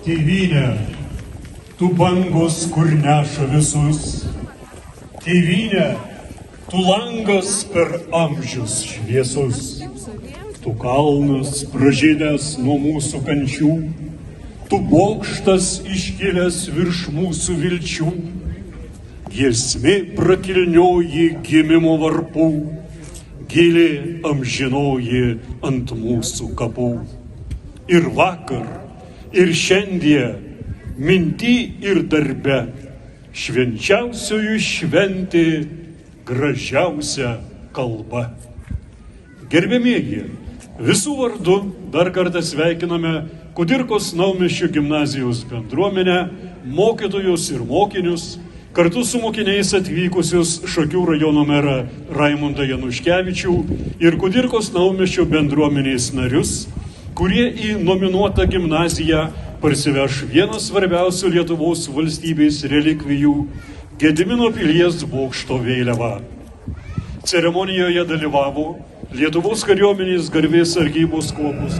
Tėvynė, tu bangos, kur neša visus. Tėvynė, tu langas per amžius šviesus. Tu kalnas pražydęs nuo mūsų kančių. Tu bokštas iškilęs virš mūsų vilčių. Giesmė prakilnioji gimimo varpų. Gilė amžinoji ant mūsų kapų. Ir vakar, ir šiandien, minty ir darbe, švenčiausiųjų šventė gražiausia kalba. Gerbiamieji, visų vardu dar kartą sveikiname Kudirkos Naumiesčio gimnazijos bendruomenę, mokytojus ir mokinius, kartu su mokiniais atvykusius Šakių rajono merą Raimundą Januškevičių ir Kudirkos Naumiesčio bendruomenės narius, kurie į nominuotą gimnaziją parsiveš vieną svarbiausių Lietuvos valstybės relikvijų – Gedimino pilies bokšto vėliavą. Ceremonijoje dalyvavo Lietuvos kariuomenės garbės sargybos kuopos